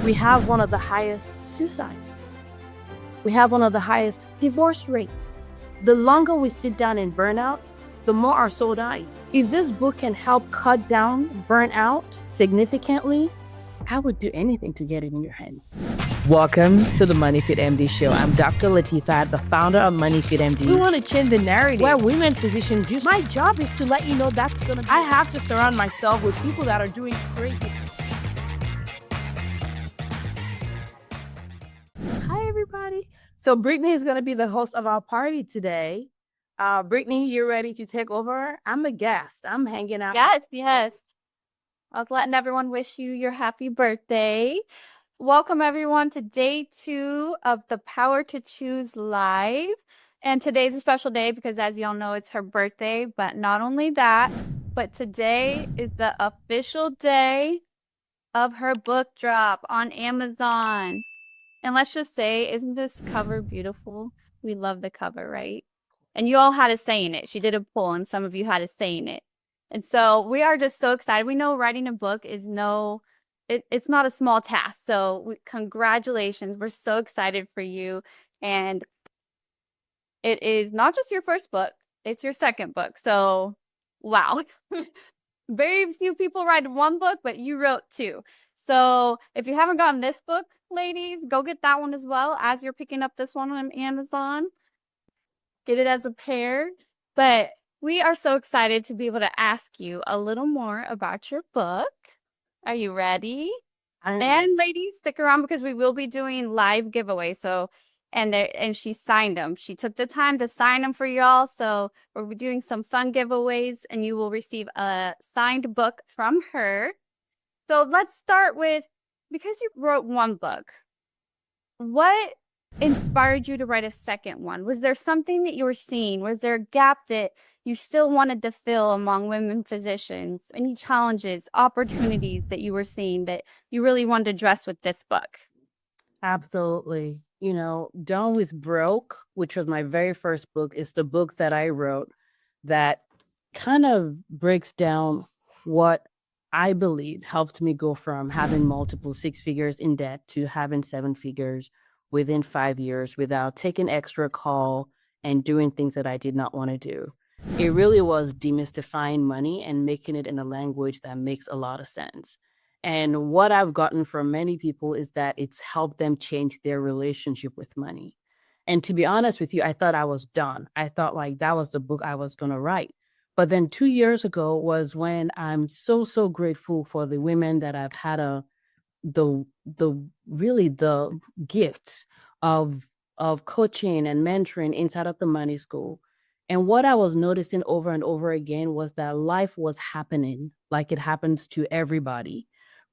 We have one of the highest suicides. We have one of the highest divorce rates. The longer we sit down in burnout, the more our soul dies. If this book can help cut down burnout significantly, I would do anything to get it in your hands. Welcome to the MoneyFitMD show. I'm Dr. Latifat, the founder of MoneyFitMD. We want to change the narrative where women physicians use. My job is to let you know that's gonna be. I have to surround myself with people that are doing crazy things. Hi, everybody. So Brittany is going to be the host of our party today. Brittany, you ready to take over? I'm a guest. I'm hanging out. Yes. I was letting everyone wish you your happy birthday. Welcome, everyone, to day 2 of the Power to Choose Live. And today's a special day because, as y'all know, it's her birthday. But not only that, but today is the official day of her book drop on Amazon. And let's just say, isn't this cover beautiful? We love the cover, right? And you all had a say in it. She did a poll, and some of you had a say in it. And so we are just so excited. We know writing a book is it's not a small task. So congratulations. We're so excited for you. And it is not just your first book, it's your second book. So, wow. Very few people write one book, but you wrote 2. So if you haven't gotten this book, ladies, go get that one as well as you're picking up this one on Amazon. Get it as a pair. But we are so excited to be able to ask you a little more about your book. Are you ready? And ladies, stick around because we will be doing live giveaways. So, and she signed them. She took the time to sign them for y'all. So we'll be doing some fun giveaways, and you will receive a signed book from her. So let's start with, because you wrote one book, what inspired you to write a second one? Was there something that you were seeing? Was there a gap that you still wanted to fill among women physicians? Any challenges, opportunities that you were seeing that you really wanted to address with this book? Absolutely. Done with Broke, which was my very first book, is the book that I wrote that kind of breaks down what I believe helped me go from having multiple 6 figures in debt to having 7 figures within 5 years without taking extra call and doing things that I did not want to do. It really was demystifying money and making it in a language that makes a lot of sense. And what I've gotten from many people is that it's helped them change their relationship with money. And to be honest with you, I thought I was done. I thought like that was the book I was going to write. But then 2 years ago was when I'm so grateful for the women that I've had the gift of coaching and mentoring inside of the money school. And what I was noticing over and over again was that life was happening like it happens to everybody.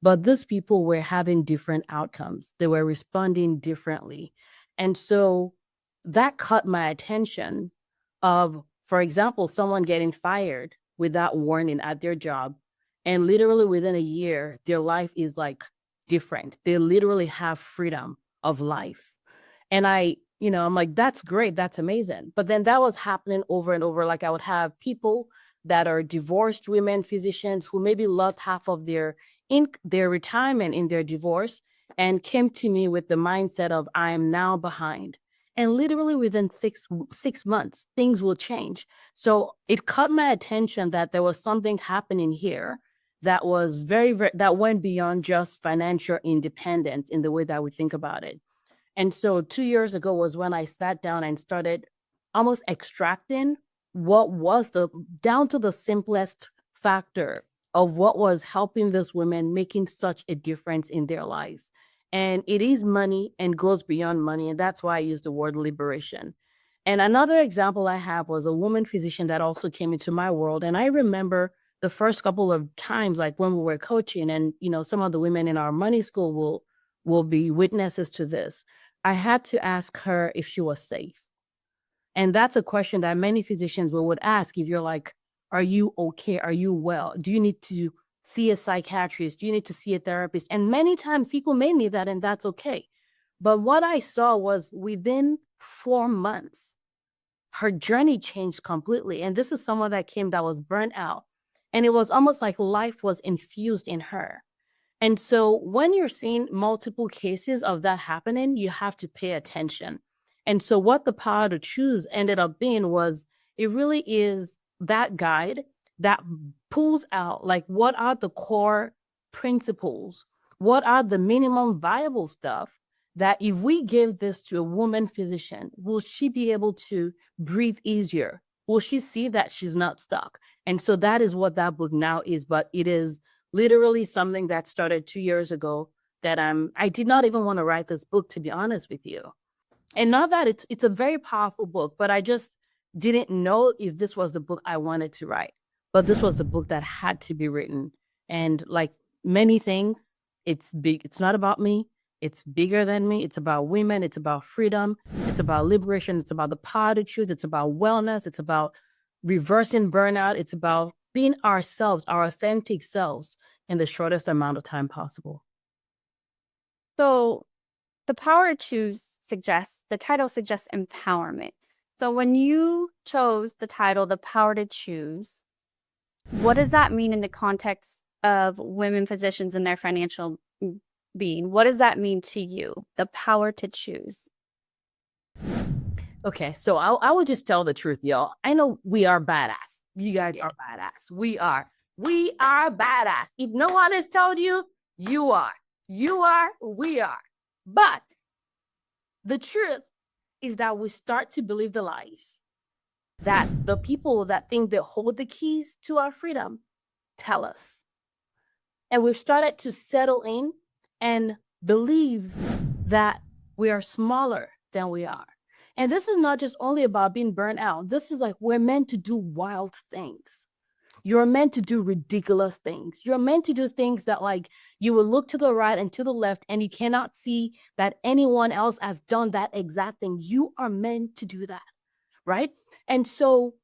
But these people were having different outcomes. They were responding differently. And so that caught my attention of, for example, someone getting fired without warning at their job. And literally within a year, their life is like different. They literally have freedom of life. And I'm like, that's great. That's amazing. But then that was happening over and over. Like I would have people that are divorced women physicians who maybe lost half of their retirement in their divorce and came to me with the mindset of, I am now behind. And literally within six months, things will change. So it caught my attention that there was something happening here that was that went beyond just financial independence in the way that we think about it. And so 2 years ago was when I sat down and started almost extracting what was down to the simplest factor of what was helping these women making such a difference in their lives. And it is money and goes beyond money. And that's why I use the word liberation. And another example I have was a woman physician that also came into my world. And I remember the first couple of times, like when we were coaching, and some of the women in our money school will be witnesses to this. I had to ask her if she was safe. And that's a question that many physicians would ask if you're like, are you okay? Are you well? Do you need to see a psychiatrist? Do you need to see a therapist? And many times people may need that, and that's okay. But what I saw was within 4 months, her journey changed completely. And this is someone that came that was burnt out. And it was almost like life was infused in her. And so when you're seeing multiple cases of that happening, you have to pay attention. And so what the power to choose ended up being was it really is that guide that pulls out like what are the core principles? What are the minimum viable stuff that if we give this to a woman physician, will she be able to breathe easier? Will she see that she's not stuck? And so that is what that book now is, but it is literally something that started 2 years ago that I did not even want to write this book, to be honest with you. And not that it's a very powerful book, but I just didn't know if this was the book I wanted to write. But this was the book that had to be written. And like many things, it's big. It's not about me. It's bigger than me. It's about women. It's about freedom. It's about liberation. It's about the power to choose. It's about wellness. It's about reversing burnout. It's about being ourselves, our authentic selves in the shortest amount of time possible. So the power to choose the title suggests empowerment. So when you chose the title, The Power to Choose, what does that mean in the context of women physicians and their financial being? What does that mean to you, the power to choose? Okay, so I will just tell the truth, y'all. I know we are badass. You guys are badass. We are badass. If no one has told you, you are. You are, we are. But the truth is that we start to believe the lies that the people that think they hold the keys to our freedom tell us. And we've started to settle in and believe that we are smaller than we are. And this is not just only about being burnt out. This is like we're meant to do wild things. You're meant to do ridiculous things. You're meant to do things that like you will look to the right and to the left and you cannot see that anyone else has done that exact thing. You are meant to do that, right? And so,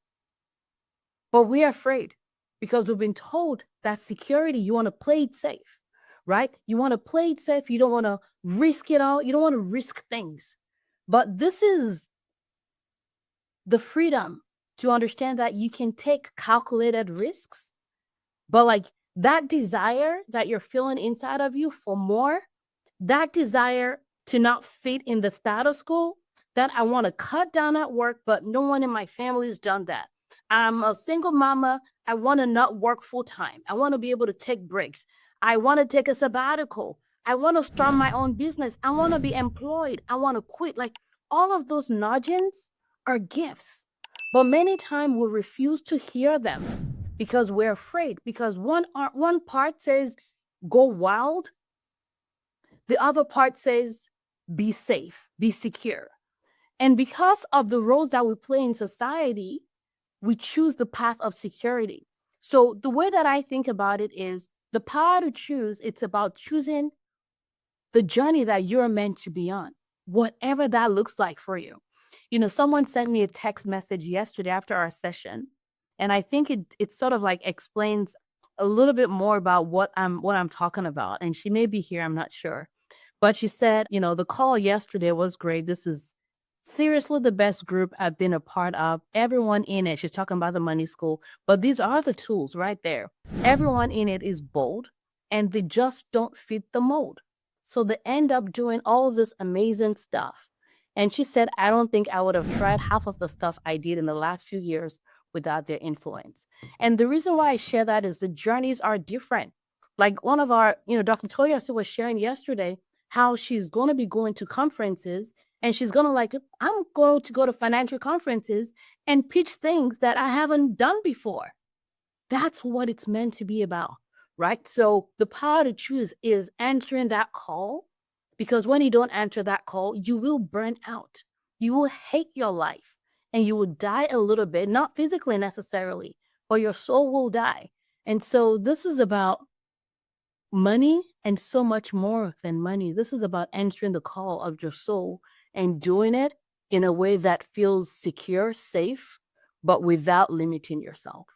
but we're afraid because we've been told that security, you want to play it safe, right? You want to play it safe. You don't want to risk it all. You don't want to risk things. But this is the freedom to understand that you can take calculated risks, but like that desire that you're feeling inside of you for more, that desire to not fit in the status quo, that I want to cut down at work, but no one in my family has done that. I'm a single mama. I want to not work full time. I want to be able to take breaks. I want to take a sabbatical. I want to start my own business. I want to be employed. I want to quit. Like all of those nudgings are gifts. But many times we refuse to hear them because we're afraid. Because one part says, go wild. The other part says, be safe, be secure. And because of the roles that we play in society, we choose the path of security. So the way that I think about it is the power to choose, it's about choosing the journey that you're meant to be on, whatever that looks like for you. You know, someone sent me a text message yesterday after our session, and I think it sort of like explains a little bit more about what I'm talking about. And she may be here, I'm not sure. But she said, you know, the call yesterday was great. This is seriously the best group I've been a part of. Everyone in it, she's talking about the money school, but these are the tools right there. Everyone in it is bold and they just don't fit the mold. So they end up doing all of this amazing stuff. And she said, I don't think I would have tried half of the stuff I did in the last few years without their influence. And the reason why I share that is the journeys are different. Like one of our, Dr. Toya was sharing yesterday how she's going to be going to conferences and she's going to I'm going to go to financial conferences and pitch things that I haven't done before. That's what it's meant to be about, right? So the power to choose is answering that call, because when you don't answer that call, you will burn out. You will hate your life and you will die a little bit, not physically necessarily, but your soul will die. And so this is about money and so much more than money. This is about answering the call of your soul and doing it in a way that feels secure, safe, but without limiting yourself.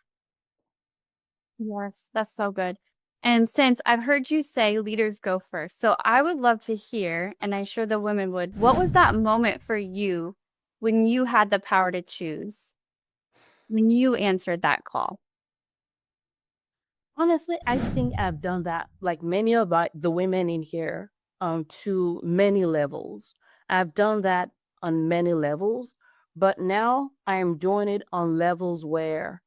Yes, that's so good. And since I've heard you say leaders go first, so I would love to hear, and I'm sure the women would, what was that moment for you when you had the power to choose, when you answered that call? Honestly, I think I've done that, like many of the women in here, to many levels. I've done that on many levels, but now I am doing it on levels where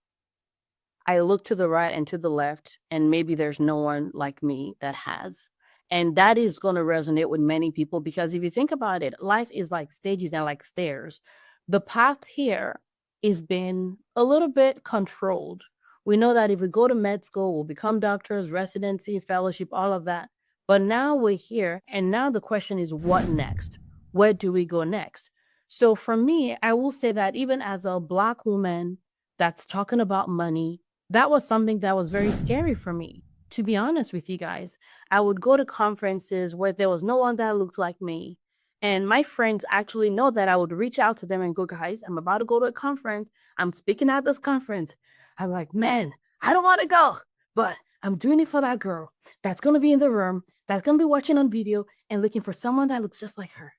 I look to the right and to the left, and maybe there's no one like me that has. And that is going to resonate with many people because if you think about it, life is like stages and like stairs. The path here is been a little bit controlled. We know that if we go to med school, we'll become doctors, residency, fellowship, all of that. But now we're here, and now the question is what next? Where do we go next? So for me, I will say that even as a Black woman that's talking about money, that was something that was very scary for me, to be honest with you guys. I would go to conferences where there was no one that looked like me. And my friends actually know that I would reach out to them and go, guys, I'm about to go to a conference. I'm speaking at this conference. I'm like, man, I don't want to go, but I'm doing it for that girl that's going to be in the room, that's going to be watching on video and looking for someone that looks just like her.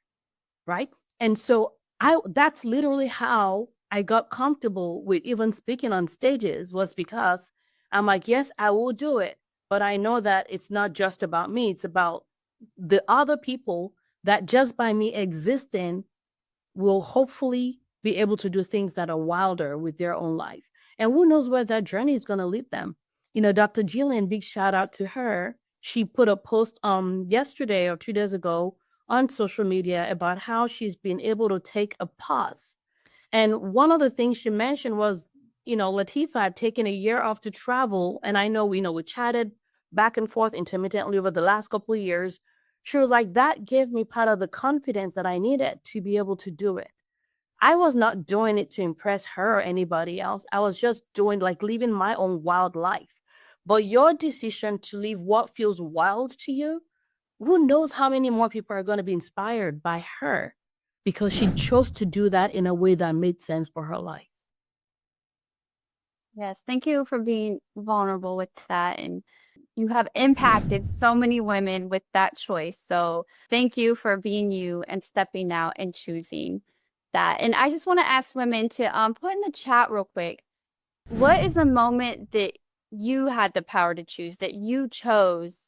Right. And so that's literally how I got comfortable with even speaking on stages, was because I'm like, yes, I will do it. But I know that it's not just about me. It's about the other people that just by me existing will hopefully be able to do things that are wilder with their own life. And who knows where that journey is going to lead them. You know, Dr. Jillian, big shout out to her. She put a post yesterday or 2 days ago on social media about how she's been able to take a pause. And one of the things she mentioned was, you know, Latifat taking a year off to travel. And I know, we chatted back and forth intermittently over the last couple of years. She was like, that gave me part of the confidence that I needed to be able to do it. I was not doing it to impress her or anybody else. I was just doing, like, living my own wild life. But your decision to live what feels wild to you, who knows how many more people are going to be inspired by her because she chose to do that in a way that made sense for her life. Yes, thank you for being vulnerable with that. And you have impacted so many women with that choice. So thank you for being you and stepping out and choosing that. And I just want to ask women to put in the chat real quick, what is a moment that you had the power to choose, that you chose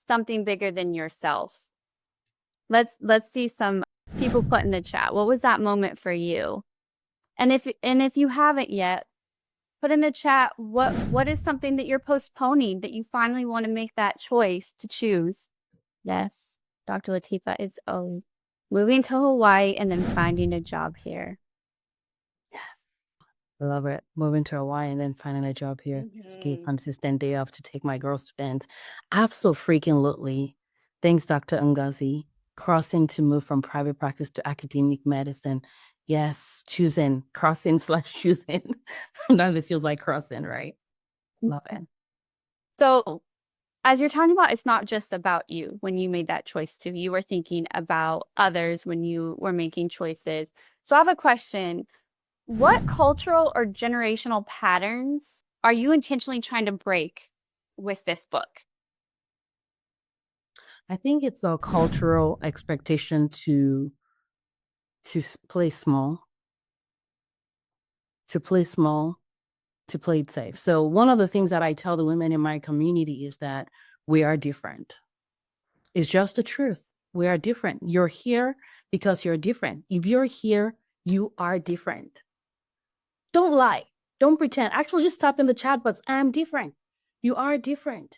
something bigger than yourself? Let's see some people put in the chat. What was that moment for you? And if you haven't yet, put in the chat what is something that you're postponing that you finally want to make that choice to choose. Yes, Dr. Latifat is always moving to Hawaii and then finding a job here. Yes. I love it. Moving to Hawaii and then finding a job here. Just get a consistent day off to take my girls to dance. Absolutely. Thanks, Dr. Ngozi. Crossing to move from private practice to academic medicine. Yes, crossing/choosing. Sometimes it feels like crossing, right? Love it. So as you're talking about, it's not just about you when you made that choice too. You were thinking about others when you were making choices. So I have a question. What cultural or generational patterns are you intentionally trying to break with this book? I think it's a cultural expectation to play small, to play it safe. So one of the things that I tell the women in my community is that we are different. It's just the truth. We are different. You're here because you're different. If you're here, you are different. Don't lie. Don't pretend. Actually, just type in the chat box, I'm different. You are different.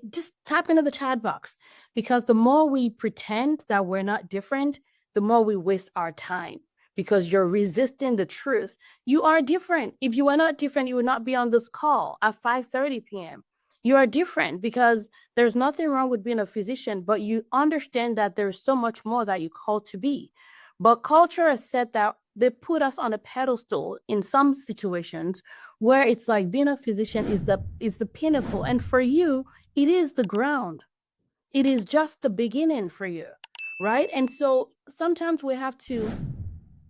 Just tap into the chat box, because the more we pretend that we're not different, the more we waste our time, because you're resisting the truth. You are different. If you were not different, you would not be on this call at 5:30 p.m. You are different because there's nothing wrong with being a physician, but you understand that there's so much more that you're called to be. But culture has said that they put us on a pedestal in some situations where it's like being a physician is the pinnacle. And for you, it is the ground. It is just the beginning for you, right? And so sometimes we have to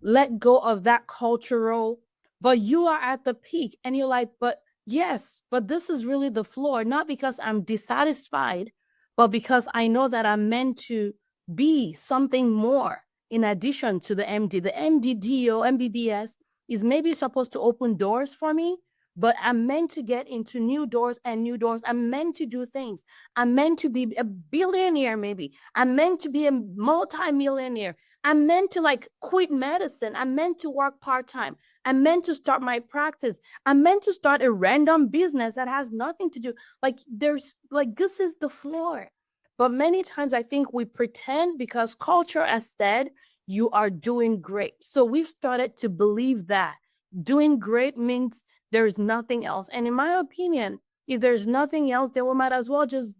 let go of that cultural, but you are at the peak and you're like, but yes, but this is really the floor, not because I'm dissatisfied, but because I know that I'm meant to be something more in addition to the MD. The MD, DO, MBBS is maybe supposed to open doors for me, but I'm meant to get into new doors and new doors. I'm meant to do things. I'm meant to be a billionaire, maybe. I'm meant to be a multi-millionaire. I'm meant to like quit medicine. I'm meant to work part-time. I'm meant to start my practice. I'm meant to start a random business that has nothing to do. Like there's like this is the floor. But many times I think we pretend because culture has said you are doing great. So we've started to believe that doing great means there is nothing else. And in my opinion, if there's nothing else, then we might as well just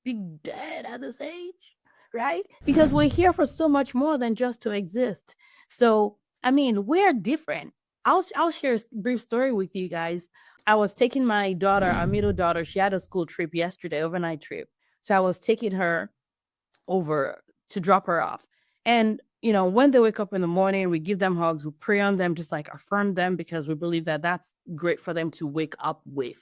be dead at this age, right? Because we're here for so much more than just to exist. So, I mean, we're different. I'll share a brief story with you guys. I was taking my daughter, our middle daughter, she had a school trip yesterday, overnight trip. So I was taking her over to drop her off. And, you know, when they wake up in the morning, we give them hugs, we pray on them, just like affirm them because we believe that that's great for them to wake up with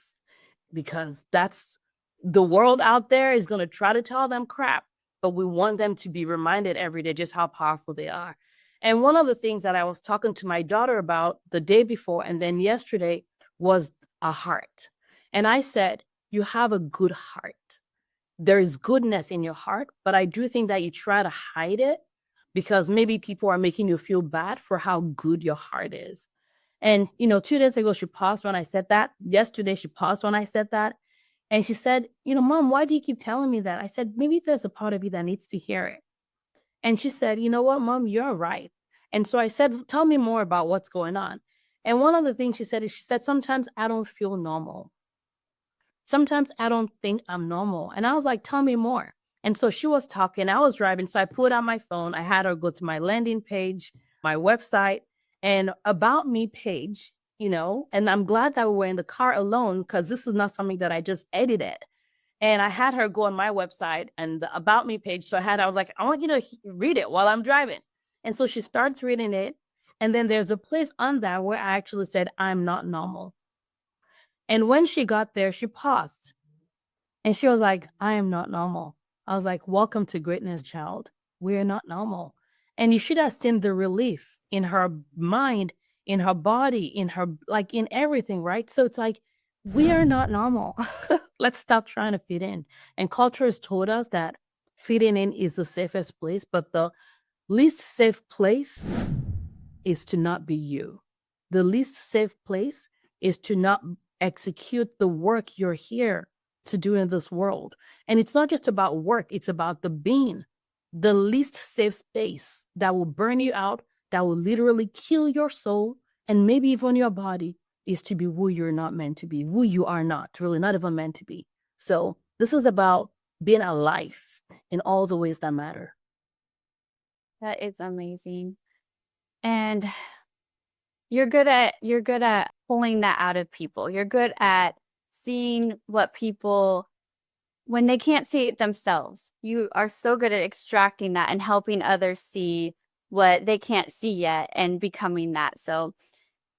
because that's the world out there is going to try to tell them crap, but we want them to be reminded every day just how powerful they are. And one of the things that I was talking to my daughter about the day before and then yesterday was a heart. And I said, you have a good heart. There is goodness in your heart, but I do think that you try to hide it because maybe people are making you feel bad for how good your heart is. And, you know, 2 days ago, she paused when I said that. Yesterday, she paused when I said that. And she said, you know, Mom, why do you keep telling me that? I said, maybe there's a part of you that needs to hear it. And she said, you know what, Mom, you're right. And so I said, tell me more about what's going on. And one of the things she said is, she said, sometimes I don't feel normal. Sometimes I don't think I'm normal. And I was like, tell me more. And so she was talking, I was driving. So I pulled out my phone. I had her go to my landing page, my website, and about me page, you know, and I'm glad that we were in the car alone because this is not something that I just edited. And I had her go on my website and the about me page. So I was like, I want you to read it while I'm driving. And so she starts reading it. And then there's a place on that where I actually said, I'm not normal. And when she got there, she paused and she was like, I am not normal. I was like, welcome to greatness, child. We're not normal. And you should have seen the relief in her mind, in her body, in her, like in everything, right? So it's like, we are not normal. Let's stop trying to fit in. And culture has told us that fitting in is the safest place, but the least safe place is to not be you. The least safe place is to not execute the work you're here to do in this world. And it's not just about work, it's about the being. The least safe space that will burn you out, that will literally kill your soul and maybe even your body is to be who you're not meant to be, who you are not, really not even meant to be. So this is about being alive in all the ways that matter. That is amazing. And you're good at pulling that out of people. You're good at seeing what people, when they can't see it themselves, you are so good at extracting that and helping others see what they can't see yet and becoming that. So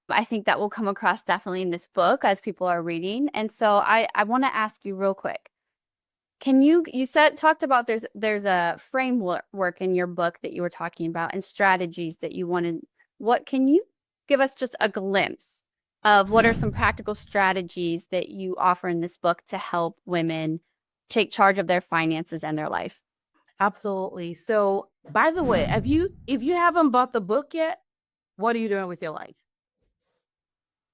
I think that will come across definitely in this book as people are reading. And so I want to ask you real quick. Can you talked about there's a framework in your book that you were talking about and strategies that you wanted. What can you give us just a glimpse of what are some practical strategies that you offer in this book to help women take charge of their finances and their life? Absolutely. So, by the way, if you haven't bought the book yet, what are you doing with your life?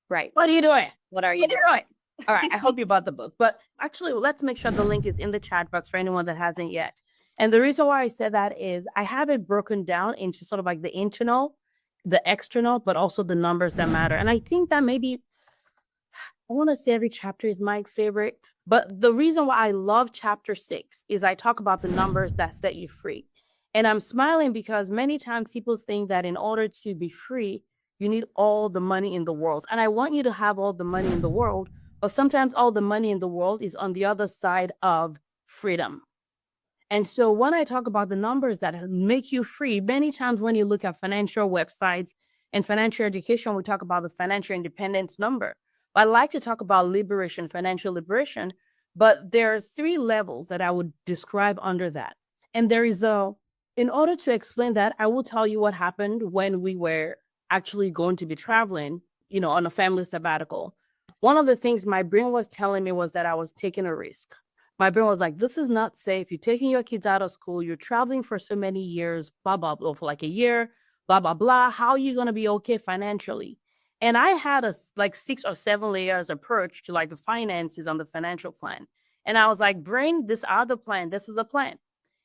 Right. What are you doing? What are you doing? All right. I hope you bought the book. But actually, let's make sure the link is in the chat box for anyone that hasn't yet. And the reason why I said that is I have it broken down into sort of like the internal, the external, but also the numbers that matter. And I think that maybe, I want to say every chapter is my favorite. But the reason why I love chapter 6 is I talk about the numbers that set you free. And I'm smiling because many times people think that in order to be free, you need all the money in the world. And I want you to have all the money in the world. But sometimes all the money in the world is on the other side of freedom. And so when I talk about the numbers that make you free, many times when you look at financial websites and financial education, we talk about the financial independence number. I like to talk about liberation, financial liberation, but there are 3 levels that I would describe under that. And in order to explain that, I will tell you what happened when we were actually going to be traveling, on a family sabbatical. one of the things my brain was telling me was that I was taking a risk. My brain was like, this is not safe. You're taking your kids out of school. You're traveling for so many years, blah, blah, blah, for like a year, blah, blah, blah. How are you going to be okay financially? And I had a like 6 or 7 layers approach to like the finances on the financial plan. And I was like, brain, this are the plan. This is the plan.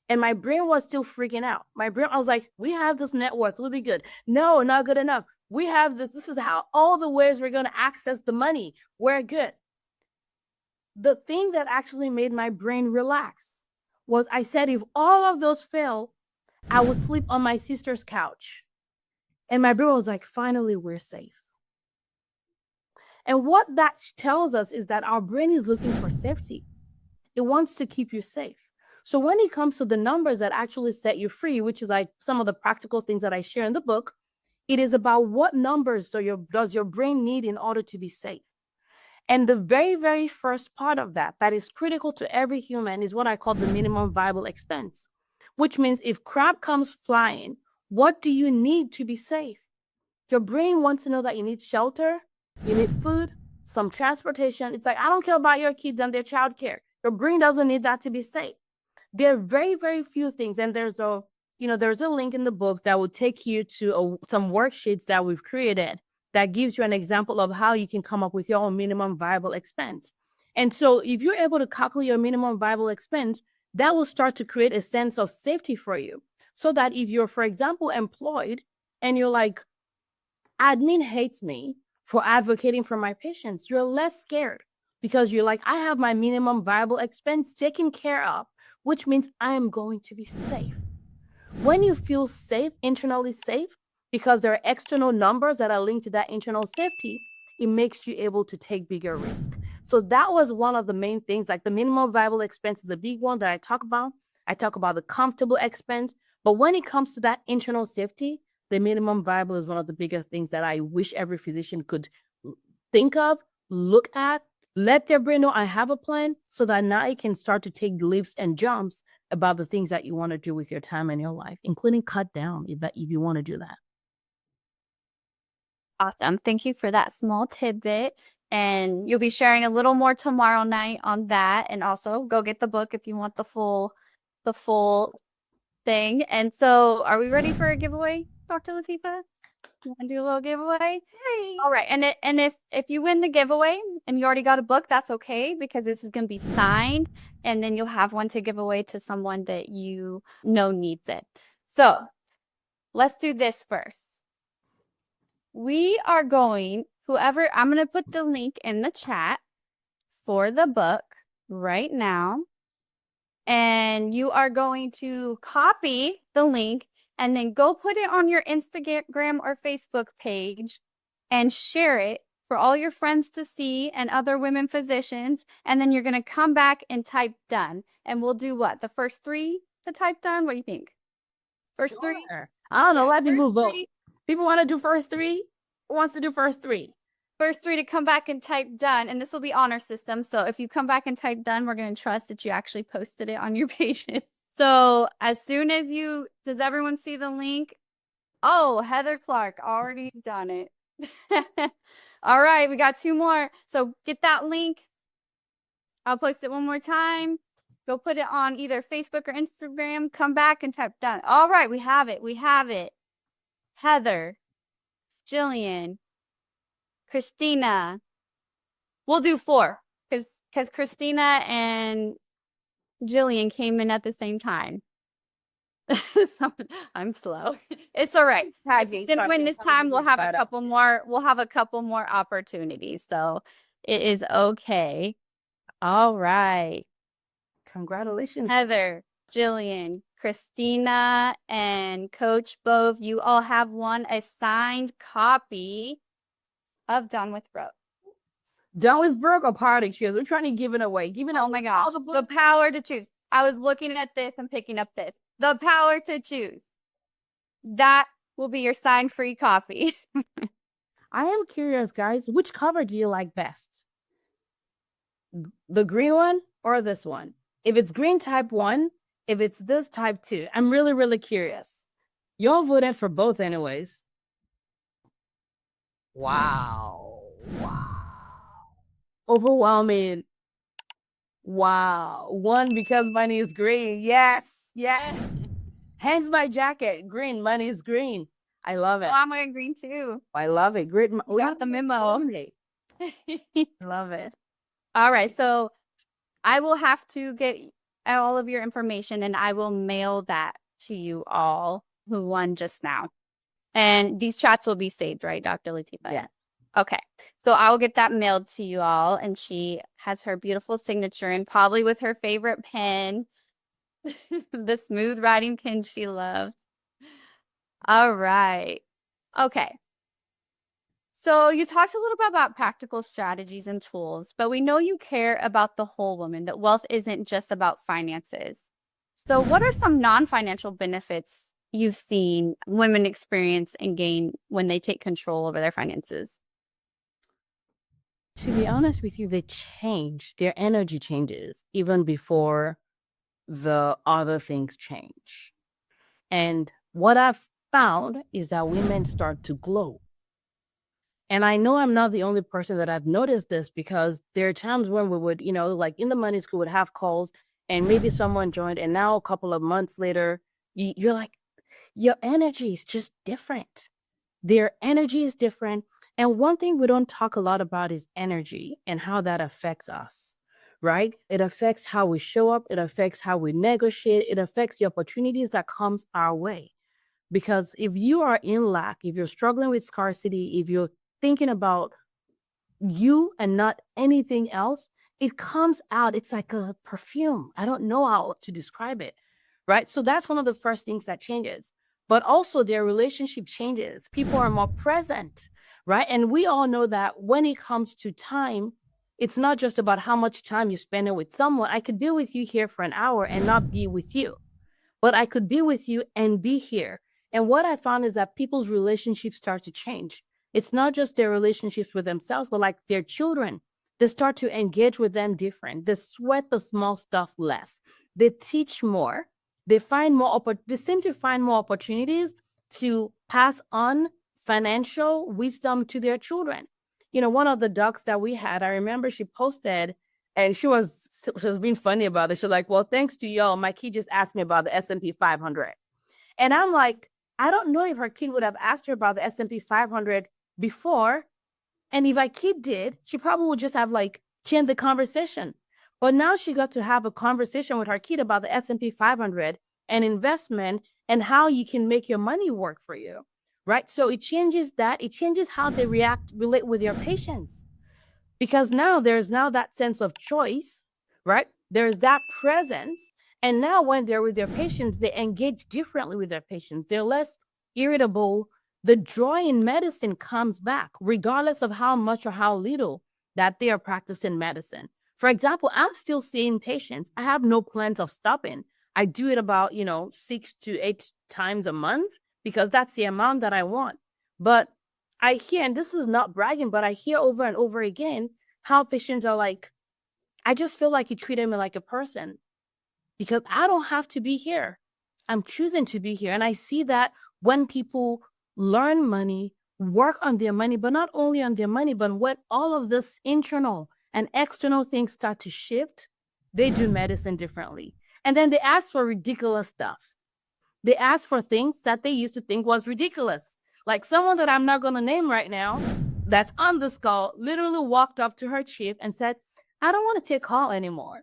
And my brain was still freaking out. My brain, I was like, we have this net worth. It'll be good. No, not good enough. We have this. This is how all the ways we're going to access the money. We're good. The thing that actually made my brain relax was I said, if all of those fail, I would sleep on my sister's couch. And my brain was like, finally, we're safe. And what that tells us is that our brain is looking for safety. It wants to keep you safe. So when it comes to the numbers that actually set you free, which is like some of the practical things that I share in the book, it is about what numbers does your brain need in order to be safe. And the very, very first part of that is critical to every human is what I call the minimum viable expense, which means if crap comes flying, what do you need to be safe? Your brain wants to know that you need shelter, you need food, some transportation. It's like, I don't care about your kids and their childcare. Your brain doesn't need that to be safe. There are very, very few things. And there's a link in the book that will take you to some worksheets that we've created that gives you an example of how you can come up with your own minimum viable expense. And so if you're able to calculate your minimum viable expense, that will start to create a sense of safety for you. So that if you're, for example, employed and you're like, admin hates me for advocating for my patients, you're less scared because you're like, I have my minimum viable expense taken care of, which means I am going to be safe. When you feel safe, internally safe, because there are external numbers that are linked to that internal safety, it makes you able to take bigger risk. So that was one of the main things. Like the minimum viable expense is a big one that I talk about. I talk about the comfortable expense. But when it comes to that internal safety, the minimum viable is one of the biggest things that I wish every physician could think of, look at, let their brain know I have a plan so that now it can start to take leaps and jumps about the things that you want to do with your time and your life, including cut down if you want to do that. Awesome. Thank you for that small tidbit. And you'll be sharing a little more tomorrow night on that. And also go get the book if you want the full thing. And so are we ready for a giveaway, Dr. Latifat? You want to do a little giveaway? Hey. All right. And if you win the giveaway and you already got a book, that's okay because this is going to be signed and then you'll have one to give away to someone that you know needs it. So let's do this first. We are going, I'm going to put the link in the chat for the book right now. And you are going to copy the link and then go put it on your Instagram or Facebook page and share it for all your friends to see and other women physicians. And then you're going to come back and type done. And we'll do what? The first 3 to type done? What do you think? First 3? I don't know. Yeah, Let people vote. 3. People want to do first 3? Who wants to do first 3? First 3 to come back and type done. And this will be honor system. So if you come back and type done, we're going to trust that you actually posted it on your patient. So as soon as does everyone see the link? Oh, Heather Clark already done it. All right, we got 2 more. So get that link. I'll post it one more time. Go put it on either Facebook or Instagram. Come back and type done. All right, we have it. We have it. Heather, Jillian, Christina. We'll do 4 because Christina and Jillian came in at the same time. I'm slow. It's all right. Didn't win this time. We'll have a couple more. We'll have a couple more opportunities. So it is okay. All right. Congratulations, Heather, Jillian, Christina, and Coach Bove, you all have won a signed copy of Done with Brooke. Done with Brooke or Party Cheers? We're trying to give it away. Oh my gosh. The power to choose. I was looking at this and picking up this. The power to choose. That will be your signed free coffee. I am curious, guys. Which cover do you like best? The green one or this one? If it's green type 1, if it's this type 2. I'm really, really curious. Y'all voted for both anyways. Wow. overwhelming. Wow. One, because money is green. Yes. Yes. Hence my jacket. Green. Money is green. I love it. Oh, I'm wearing green too. I love it. Great. You got the memo. Love it. All right. So I will have to get all of your information and I will mail that to you all who won just now. And these chats will be saved, right, Dr. Latifat? Yes. Okay. So I will get that mailed to you all. And she has her beautiful signature and probably with her favorite pen, the smooth writing pen she loves. All right. Okay. So you talked a little bit about practical strategies and tools, but we know you care about the whole woman, that wealth isn't just about finances. So what are some non-financial benefits you've seen women experience and gain when they take control over their finances? To be honest with you, they change. Their energy changes even before the other things change. And what I've found is that women start to glow. And I know I'm not the only person that I've noticed this, because there are times when we would, like in the money school, would have calls and maybe someone joined, and now a couple of months later, you're like, your energy is just different. Their energy is different. And one thing we don't talk a lot about is energy and how that affects us, right? It affects how we show up. It affects how we negotiate. It affects the opportunities that comes our way. Because if you are in lack, if you're struggling with scarcity, if you're thinking about you and not anything else, it comes out. It's like a perfume. I don't know how to describe it, right? So that's one of the first things that changes. But also their relationship changes. People are more present, right? And we all know that when it comes to time, it's not just about how much time you spend with someone. I could be with you here for an hour and not be with you, but I could be with you and be here. And what I found is that people's relationships start to change. It's not just their relationships with themselves, but like their children. They start to engage with them different. They sweat the small stuff less. They teach more. They seem to find more opportunities to pass on financial wisdom to their children. One of the docs that we had, I remember she posted, and she was being funny about it. She's like, well, thanks to y'all, my kid just asked me about the S&P 500. And I'm like, I don't know if her kid would have asked her about the S&P 500 before. And if our kid did, she probably would just have changed the conversation. But now she got to have a conversation with her kid about the S&P 500 and investment and how you can make your money work for you, right? So it changes that. It changes how they relate with your patients. Because now there's that sense of choice, right? There's that presence. And now when they're with their patients, they engage differently with their patients. They're less irritable. The joy in medicine comes back, regardless of how much or how little that they are practicing medicine. For example, I'm still seeing patients. I have no plans of stopping. I do it about, 6 to 8 times a month because that's the amount that I want. But I hear, and this is not bragging, but I hear over and over again how patients are like, I just feel like you treated me like a person because I don't have to be here. I'm choosing to be here. And I see that when people learn money, work on their money, but not only on their money, but when all of this internal and external things start to shift, they do medicine differently. And then they ask for ridiculous stuff. They ask for things that they used to think was ridiculous. Like someone that I'm not going to name right now that's on this call literally walked up to her chief and said, I don't want to take call anymore.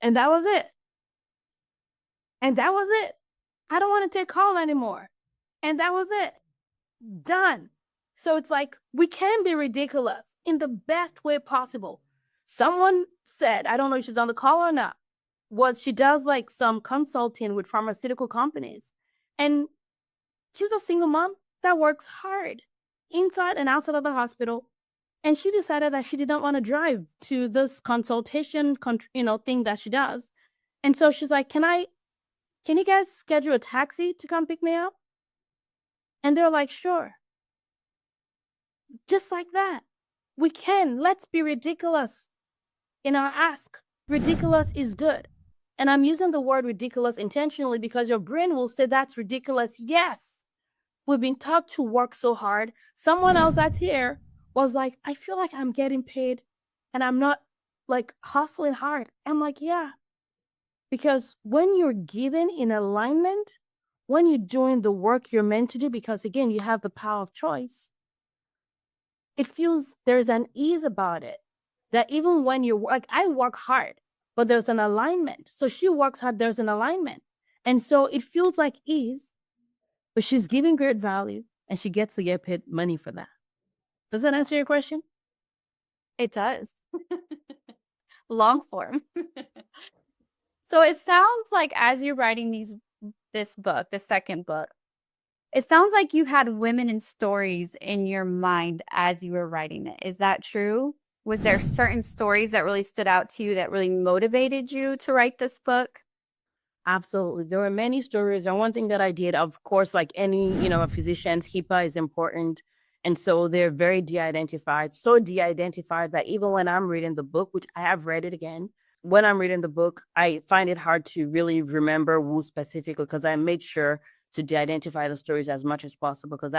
And that was it. And that was it. I don't want to take call anymore. And that was it. Done. So it's like, we can be ridiculous in the best way possible. Someone said, I don't know if she's on the call or not, she does some consulting with pharmaceutical companies. And she's a single mom that works hard inside and outside of the hospital. And she decided that she did not want to drive to this consultation, thing that she does. And so she's like, can you guys schedule a taxi to come pick me up? And they're like, sure. Just like that. We can. Let's be ridiculous in our ask. Ridiculous is good. And I'm using the word ridiculous intentionally because your brain will say that's ridiculous. Yes. We've been taught to work so hard. Someone else that's here was like, I feel like I'm getting paid and I'm not like hustling hard. I'm like, yeah. Because when you're given in alignment, when you're doing the work you're meant to do, because again, you have the power of choice, it feels there's an ease about it. That even when you work, I work hard, but there's an alignment. So she works hard, there's an alignment. And so it feels like ease, but she's giving great value and she gets to get paid money for that. Does that answer your question? It does. Long form. So it sounds like as you're writing this book, the second book, it sounds like you had women and stories in your mind as you were writing it. Is that true? Was there certain stories that really stood out to you that really motivated you to write this book? Absolutely. There were many stories. And one thing that I did, of course, like any, a physician's HIPAA is important. And so they're very de-identified, so de-identified that even when I'm reading the book, which I have read it again, when I'm reading the book, I find it hard to really remember who specifically, because I made sure to de-identify the stories as much as possible, because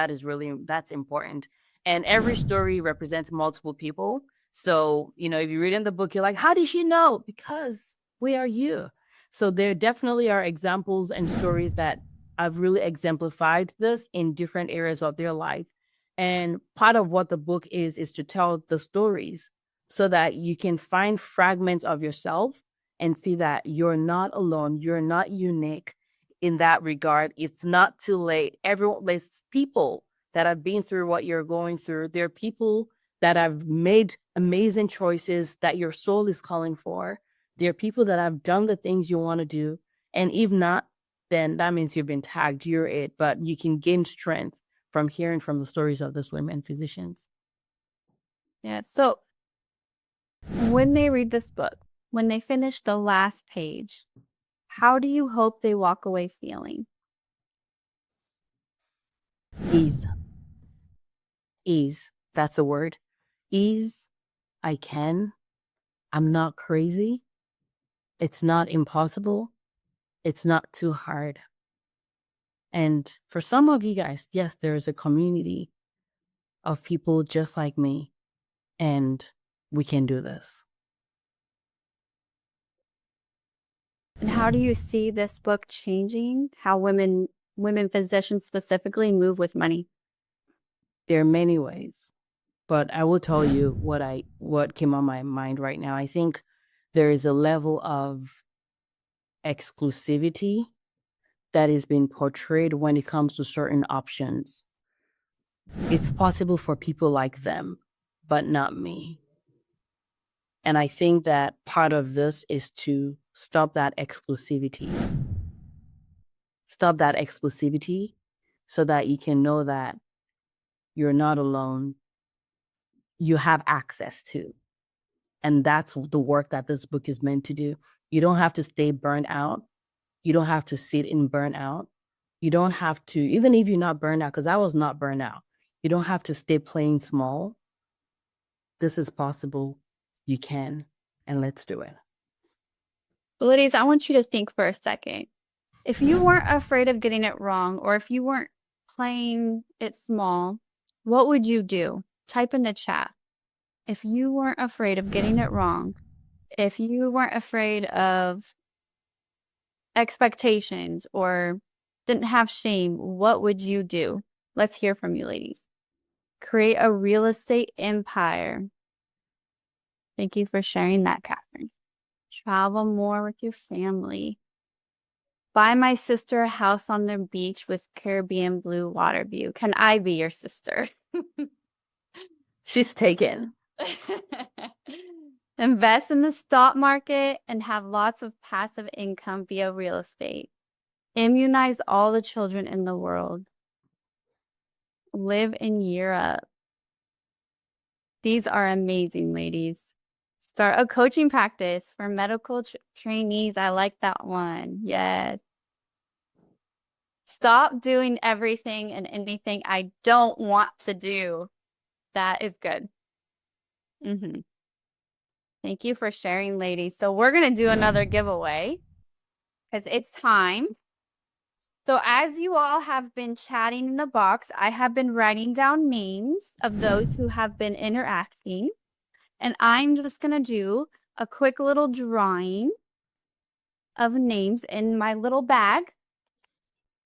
that's important. And every story represents multiple people. So, if you read in the book, you're like, how did she know? Because we are you. So there definitely are examples and stories that have really exemplified this in different areas of their life. And part of what the book is to tell the stories so that you can find fragments of yourself and see that you're not alone, you're not unique in that regard. It's not too late. There's people that have been through what you're going through. There are people that have made amazing choices that your soul is calling for. There are people that have done the things you want to do. And if not, then that means you've been tagged, you're it. But you can gain strength from hearing from the stories of these women physicians. Yeah. So when they read this book, when they finish the last page, how do you hope they walk away feeling? Ease. Ease. That's a word. Ease. I can. I'm not crazy. It's not impossible. It's not too hard. And for some of you guys, yes, there is a community of people just like me, and we can do this. And how do you see this book changing how women physicians specifically move with money? There are many ways, but I will tell you what came on my mind right now. I think there is a level of exclusivity that is being portrayed when it comes to certain options. It's possible for people like them, but not me. And I think that part of this is to stop that exclusivity. Stop that exclusivity so that you can know that you're not alone. You have access to. And that's the work that this book is meant to do. You don't have to stay burnt out. You don't have to sit in burnout. You don't have to, even if you're not burned out, because I was not burned out, you don't have to stay playing small. This is possible. You can, and let's do it. Ladies, I want you to think for a second. If you weren't afraid of getting it wrong, or if you weren't playing it small, what would you do? Type in the chat. If you weren't afraid of getting it wrong, if you weren't afraid of expectations or didn't have shame, what would you do? Let's hear from you, ladies. Create a real estate empire. Thank you for sharing that, Catherine. Travel more with your family. Buy my sister a house on the beach with Caribbean blue water view. Can I be your sister? She's taken. Invest in the stock market and have lots of passive income via real estate. Immunize all the children in the world. Live in Europe. These are amazing, ladies. Start a coaching practice for medical trainees. I like that one. Yes. Stop doing everything and anything I don't want to do. That is good. Thank you for sharing, ladies. So we're going to do another giveaway because it's time. So as you all have been chatting in the box, I have been writing down names of those who have been interacting. And I'm just going to do a quick little drawing of names in my little bag.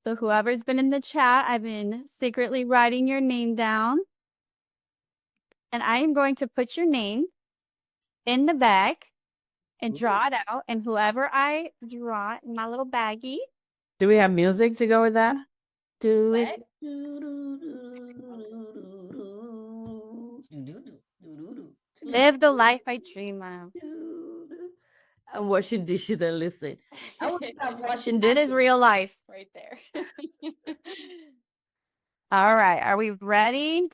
So whoever's been in the chat, I've been secretly writing your name down. And I am going to put your name in the bag and draw it out. And whoever I draw in my little baggie. Do we have music to go with that? Do What? it. Live the life I dream of. I'm washing dishes and listen. I want to stop washing That dishes. is real life right there. All right. Are we ready?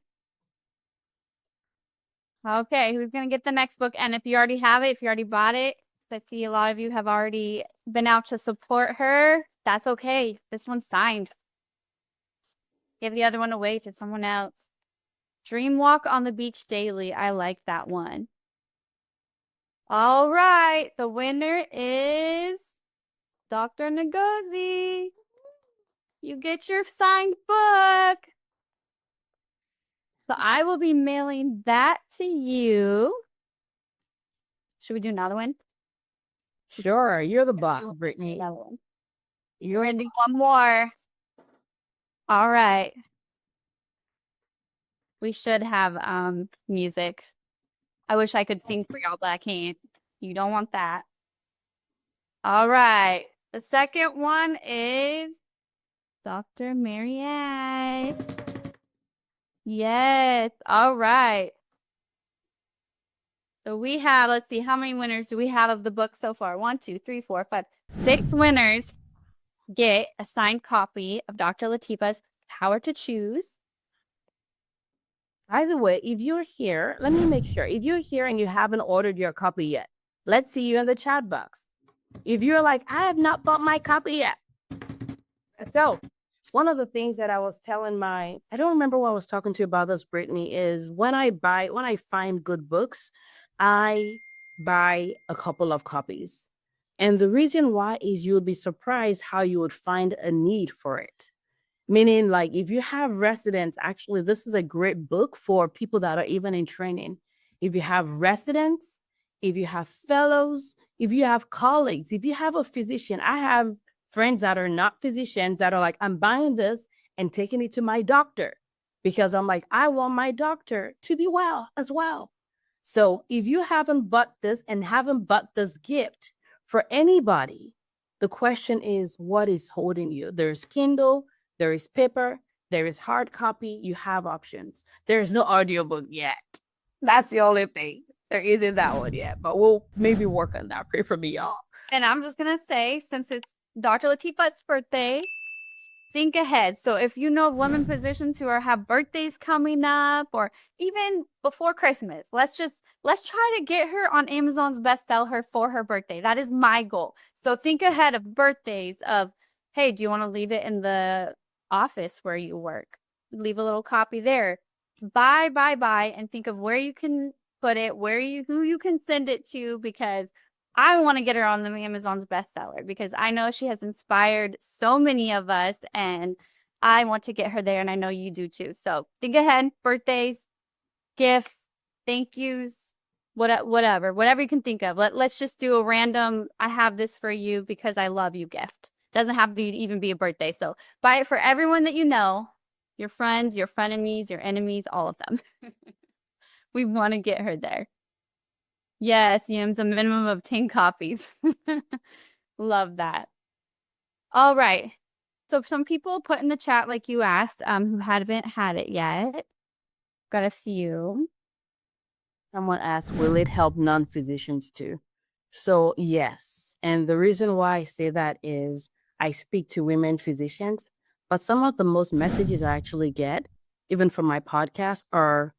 Okay. Who's going to get the next book? And if you already have it, if you already bought it, I see a lot of you have already been out to support her. That's okay. This one's signed. Give the other one away to someone else. Dream Walk on the Beach Daily. I like that one. All right. The winner is Dr. Ngozi. You get your signed book. So I will be mailing that to you. Should we do another one? Sure, you're the boss, Brittany. Another one. You're We're gonna do one more. All right. We should have music. I wish I could sing for y'all, but I can't. You don't want that. All right. The second one is Dr. Marianne. Yes. All right. So we have, let's see, how many winners do we have of the book so far? 1, 2, 3, 4, 5, 6 winners get a signed copy of Dr. Latifa's Power to Choose. By the way, if you're here, let me make sure. If you're here and you haven't ordered your copy yet, let's see you in the chat box. If you're like, I have not bought my copy yet. So one of the things that I was telling I don't remember what I was talking to you about this, Brittany, is when I find good books, I buy a couple of copies. And the reason why is you would be surprised how you would find a need for it. Meaning, like, if you have residents, actually, this is a great book for people that are even in training. If you have residents, if you have fellows, if you have colleagues, if you have a physician, I have friends that are not physicians that are like, I'm buying this and taking it to my doctor because I'm like, I want my doctor to be well as well. So if you haven't bought this and haven't bought this gift for anybody, the question is, what is holding you? There's Kindle, there is paper, there is hard copy. You have options. There's no audiobook yet. That's the only thing. There isn't that one yet, but we'll maybe work on that. Pray for me, y'all. And I'm just going to say, since it's Dr. Latifa's birthday, think ahead. So if you know women physicians who have birthdays coming up or even before Christmas, let's try to get her on Amazon's bestseller for her birthday. That is my goal. So think ahead of birthdays of, hey, do you want to leave it in the office where you work? Leave a little copy there. Buy, and think of where you can put it, who you can send it to, because I want to get her on the Amazon's bestseller because I know she has inspired so many of us and I want to get her there and I know you do too. So think ahead, birthdays, gifts, thank yous, whatever you can think of. Let's just do a random, I have this for you because I love you gift. Doesn't have to even be a birthday. So buy it for everyone that you know, your friends, your frenemies, your enemies, all of them. We want to get her there. Yes, Yim's a minimum of 10 copies. Love that. All right. So some people put in the chat, like you asked, who haven't had it yet. Got a few. Someone asked, will it help non-physicians too? So yes. And the reason why I say that is I speak to women physicians, but some of the most messages I actually get, even from my podcast, are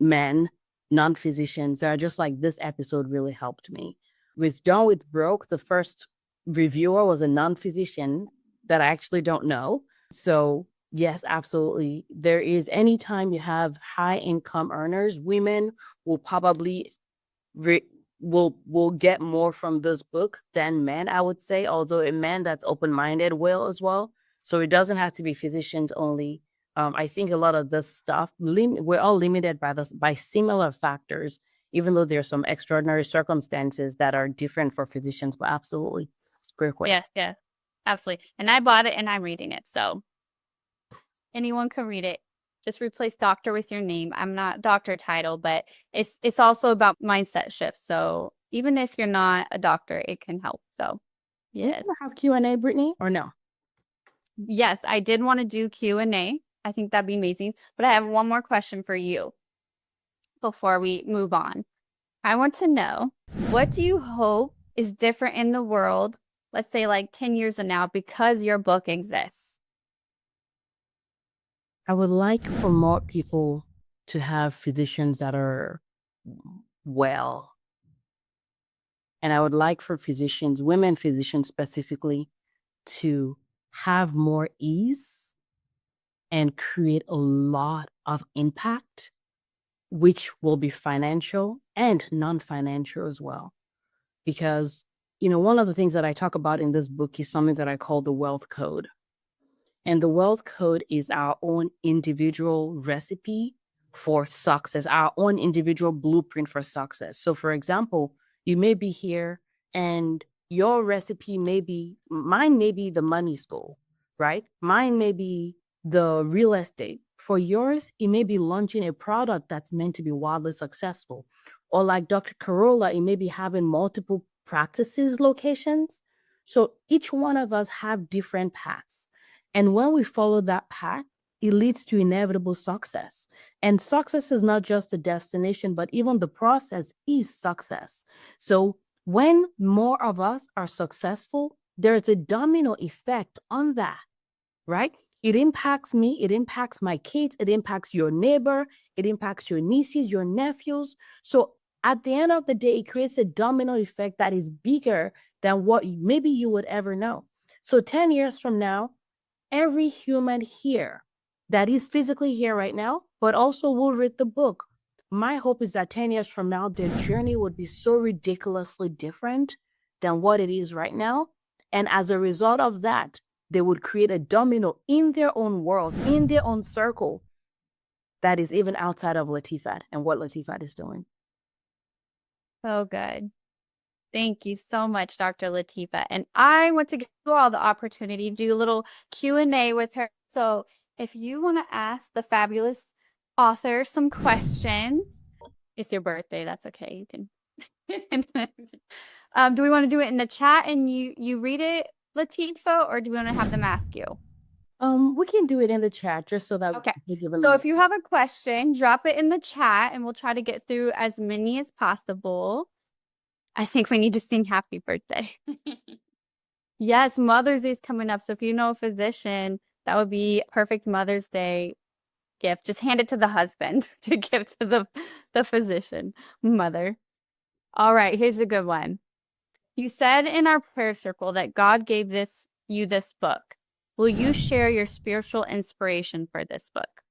men, non-physicians that are just like, this episode really helped me. With Done with Broke, the first reviewer was a non-physician that I actually don't know. So yes, absolutely. There is, anytime you have high income earners, women will probably will get more from this book than men, I would say, although a man that's open-minded will as well. So it doesn't have to be physicians only. I think a lot of this stuff, we're all limited by similar factors, even though there are some extraordinary circumstances that are different for physicians. But absolutely, great question. Yes, absolutely. And I bought it and I'm reading it, so anyone can read it. Just replace doctor with your name. I'm not doctor title, but it's also about mindset shifts. So even if you're not a doctor, it can help. So yes. You have Q&A, Brittany, or no? Yes, I did want to do Q&A. I think that'd be amazing. But I have one more question for you before we move on. I want to know, what do you hope is different in the world, let's say like 10 years from now, because your book exists? I would like for more people to have physicians that are well. And I would like for physicians, women physicians specifically, to have more ease and create a lot of impact, which will be financial and non-financial as well. Because, one of the things that I talk about in this book is something that I call the wealth code. And the wealth code is our own individual recipe for success, our own individual blueprint for success. So, for example, you may be here and your recipe mine may be the money school, right? Mine may be the real estate. For yours, it may be launching a product that's meant to be wildly successful. Or like Dr. Carolla, it may be having multiple practices locations. So each one of us have different paths. And when we follow that path, it leads to inevitable success. And success is not just a destination, but even the process is success. So when more of us are successful, there's a domino effect on that, right? It impacts me, it impacts my kids, it impacts your neighbor, it impacts your nieces, your nephews. So at the end of the day, it creates a domino effect that is bigger than what maybe you would ever know. So 10 years from now, every human here that is physically here right now, but also will read the book. My hope is that 10 years from now, their journey would be so ridiculously different than what it is right now. And as a result of that, they would create a domino in their own world, in their own circle, that is even outside of Latifat and what Latifat is doing. So good. Thank you so much, Dr. Latifat. And I want to give you all the opportunity to do a little Q&A with her. So if you want to ask the fabulous author some questions, it's your birthday. That's okay. You can. Do we want to do it in the chat and you read it, Latifah, or do we want to have them ask you? We can do it in the chat just so that Okay. we give So if you have a question, drop it in the chat and we'll try to get through as many as possible. I think we need to sing happy birthday. Yes, Mother's Day is coming up. So if you know a physician, that would be a perfect Mother's Day gift. Just hand it to the husband to give to the physician, mother. All right, here's a good one. You said in our prayer circle that God gave you this book. Will you share your spiritual inspiration for this book?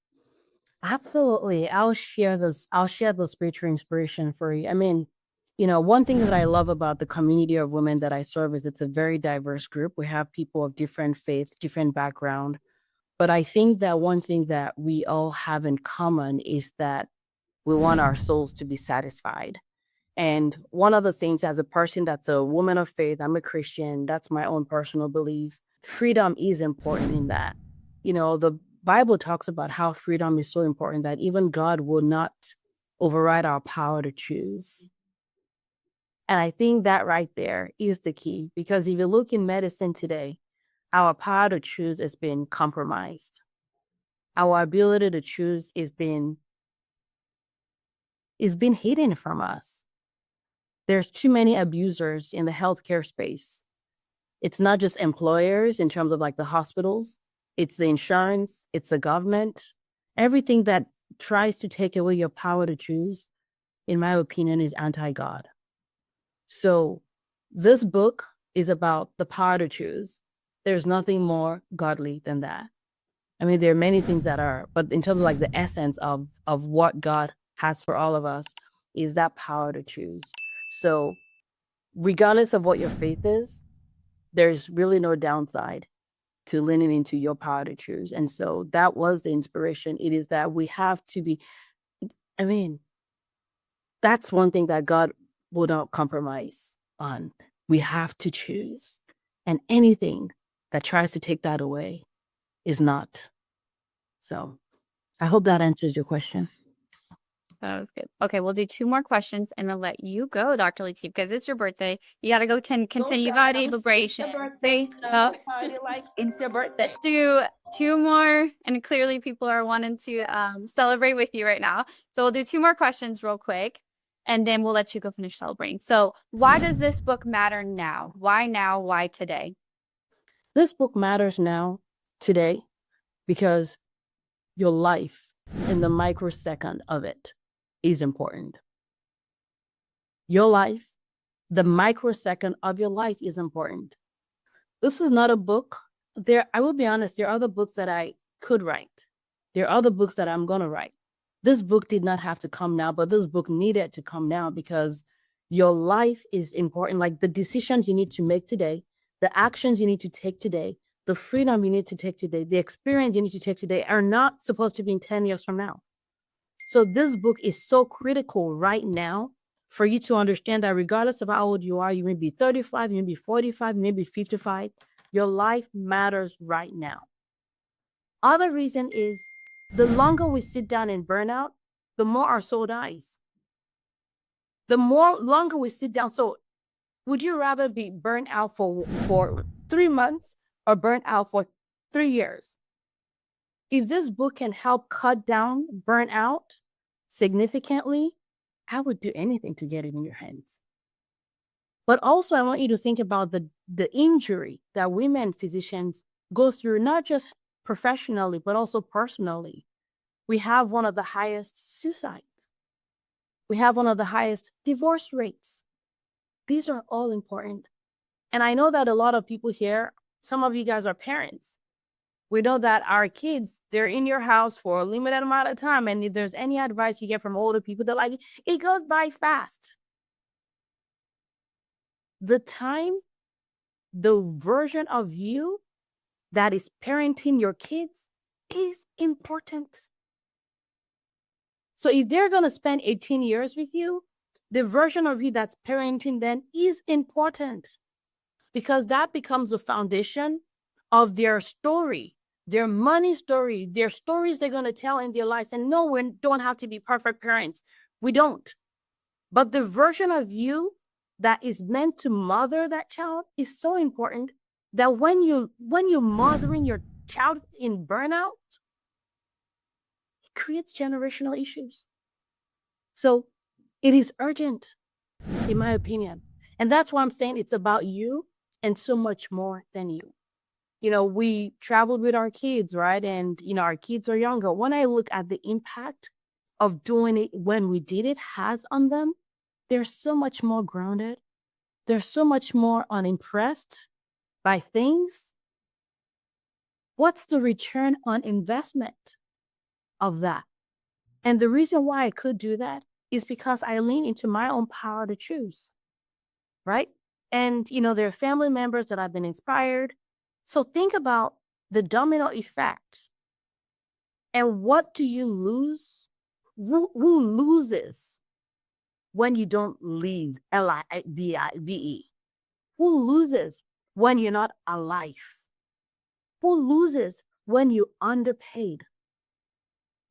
Absolutely. I'll share the spiritual inspiration for you. I mean, one thing that I love about the community of women that I serve is it's a very diverse group. We have people of different faith, different background. But I think that one thing that we all have in common is that we want our souls to be satisfied. And one of the things, as a person that's a woman of faith, I'm a Christian, that's my own personal belief. Freedom is important in that. The Bible talks about how freedom is so important that even God will not override our power to choose. And I think that right there is the key, because if you look in medicine today, our power to choose has been compromised. Our ability to choose is being hidden from us. There's too many abusers in the healthcare space. It's not just employers in terms of like the hospitals, it's the insurance, it's the government. Everything that tries to take away your power to choose, in my opinion, is anti-God. So this book is about the power to choose. There's nothing more godly than that. I mean, there are many things that are, but in terms of like the essence of what God has for all of us is that power to choose. So regardless of what your faith is, there's really no downside to leaning into your power to choose. And so that was the inspiration. It is that we have to be, I mean, that's one thing that God will not compromise on. We have to choose. And anything that tries to take that away is not. So I hope that answers your question. That was good. Okay, we'll do 2 more questions and I'll let you go, Dr. Latif, because it's your birthday. You got to go continue the celebration. It's your birthday. Party like it's your birthday. Do 2 more, and clearly people are wanting to celebrate with you right now. So we'll do 2 more questions real quick, and then we'll let you go finish celebrating. So why does this book matter now? Why now? Why today? This book matters now, today, because your life in the microsecond of it is important. Your life, the microsecond of your life is important. This is not a book. I will be honest, there are other books that I could write. There are other books that I'm going to write. This book did not have to come now, but this book needed to come now because your life is important. Like the decisions you need to make today, the actions you need to take today, the freedom you need to take today, the experience you need to take today are not supposed to be in 10 years from now. So this book is so critical right now for you to understand that regardless of how old you are, you may be 35, you may be 45, you may be 55, your life matters right now. Other reason is the longer we sit down in burnout, the more our soul dies. The more longer we sit down. So would you rather be burnt out for 3 months or burnt out for 3 years? If this book can help cut down burnout significantly, I would do anything to get it in your hands. But also, I want you to think about the injury that women physicians go through, not just professionally, but also personally. We have one of the highest suicides. We have one of the highest divorce rates. These are all important. And I know that a lot of people here, some of you guys are parents. We know that our kids, they're in your house for a limited amount of time. And if there's any advice you get from older people, they're like, it goes by fast. The time, the version of you that is parenting your kids is important. So if they're going to spend 18 years with you, the version of you that's parenting them is important because that becomes the foundation of their story, their money story, their stories they're going to tell in their lives. And no, we don't have to be perfect parents. We don't. But the version of you that is meant to mother that child is so important that when you're mothering your child in burnout, it creates generational issues. So it is urgent, in my opinion. And that's why I'm saying it's about you and so much more than you. You know, we traveled with our kids, right? And, you know, our kids are younger. When I look at the impact of doing it when we did it has on them, they're so much more grounded. They're so much more unimpressed by things. What's the return on investment of that? And the reason why I could do that is because I lean into my own power to choose, right? And, you know, there are family members that I've been inspired. So think about the domino effect. And what do you lose? Who loses when you don't leave, L-I-V-E? Who loses when you're not alive? Who loses when you're underpaid?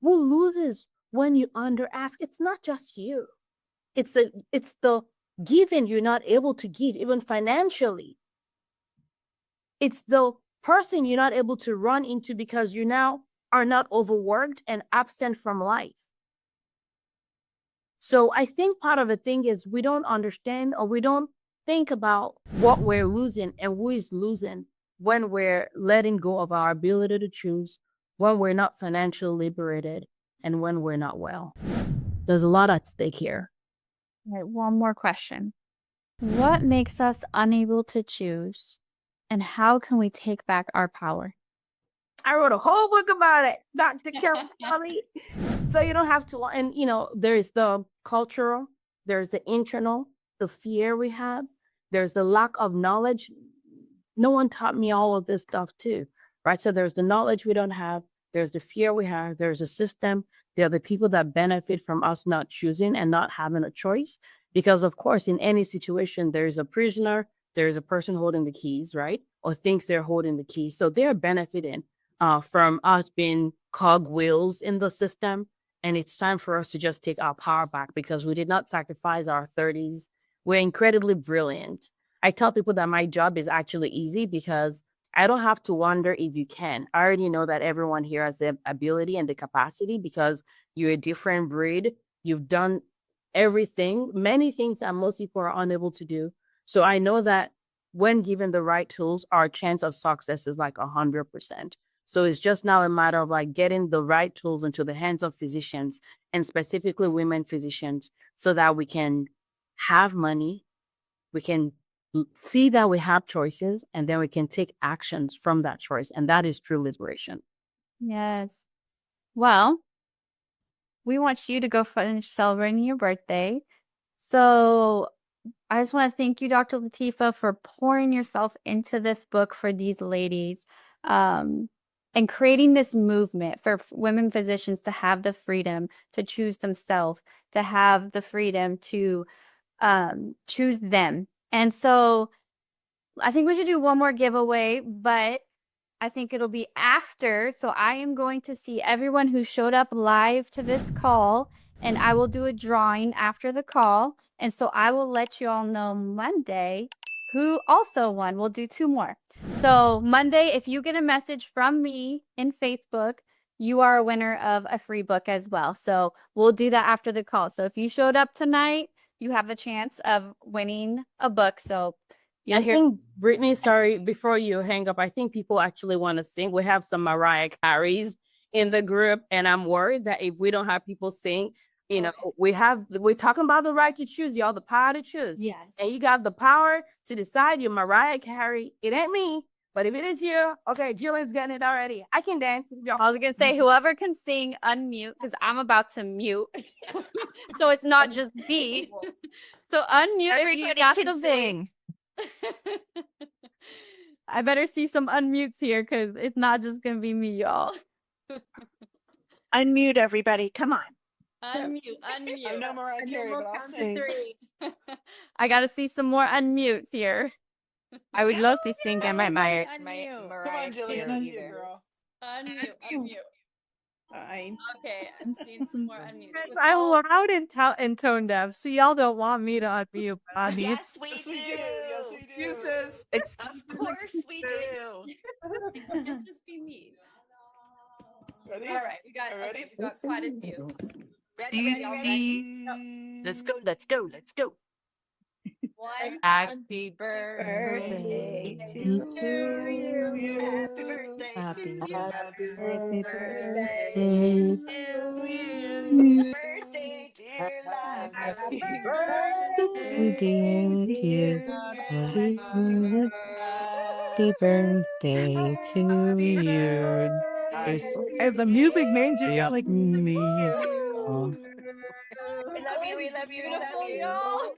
Who loses when you underask? It's not just you. It's the giving you're not able to give, even financially. It's the person you're not able to run into because you now are not overworked and absent from life. So I think part of the thing is we don't understand or we don't think about what we're losing and who is losing when we're letting go of our ability to choose, when we're not financially liberated, and when we're not well. There's a lot at stake here. All right, one more question. What makes us unable to choose, and how can we take back our power? I wrote a whole book about it, Dr. Kelly. So you don't have to, and you know, there's the cultural, there's the internal, the fear we have, there's the lack of knowledge. No one taught me all of this stuff too. right? So there's the knowledge we don't have, there's the fear we have, there's a system, there are the people that benefit from us not choosing and not having a choice. Because, of course, in any situation, there's a prisoner, there's a person holding the keys, right? Or thinks they're holding the keys. So they're benefiting from us being cogwheels in the system. And it's time for us to just take our power back because we did not sacrifice our 30s. We're incredibly brilliant. I tell people that my job is actually easy because I don't have to wonder if you can. I already know that everyone here has the ability and the capacity because you're a different breed. You've done everything, many things that most people are unable to do. So I know that when given the right tools, our chance of success is like 100%. So it's just now a matter of like getting the right tools into the hands of physicians and specifically women physicians so that we can have money, we can see that we have choices, and then we can take actions from that choice. And that is true liberation. Yes. Well, we want you to go finish celebrating your birthday. So I just want to thank you, Dr. Latifat, for pouring yourself into this book for these ladies and creating this movement for women physicians to have the freedom to choose themselves, to have the freedom to choose them. And so I think we should do one more giveaway, but I think it'll be after. So I am going to see everyone who showed up live to this call, and I will do a drawing after the call. And so I will let you all know Monday who also won. We'll do 2 more. So Monday, if you get a message from me in Facebook, you are a winner of a free book as well. So we'll do that after the call. So if you showed up tonight, you have the chance of winning a book. So I think, Brittany, sorry, before you hang up, I think people actually want to sing. We have some Mariah Careys in the group, and I'm worried that if we don't have people sing, you know, we're talking about the right to choose, y'all, the power to choose. yes. And you got the power to decide you're Mariah Carey. It ain't me, but if it is you, okay, Jillian's getting it already. I can dance. I was gonna say whoever can sing, unmute, because I'm about to mute. So it's not just me. So unmute if you got to sing. I better see some unmutes here because it's not just gonna be me, y'all. Unmute everybody. Come on. Unmute. I know Mariah Carey, but I'll count sing. to 3. I gotta see some more unmutes here. I would love to sing. I might Mariah Come on, Jillian. Unmute, girl. Unmute. Fine. Okay, I'm seeing some more unmutes. Yes, I'm loud and tone deaf, so y'all don't want me to unmute. Yes, we do. Yes, we do. Excuses. Of course we do. It can't just be me. Ready? All right, we got quite a few. Ready? Let's go, let's go, let's go. One. Happy Birthday to you. Happy birthday Happy to you. Happy birthday to you. Birthday, dear life. Happy birthday, dear Happy birthday to you. As a music major, you're like me. Oh. We love you, we love you, we love Beautiful, you. y'all.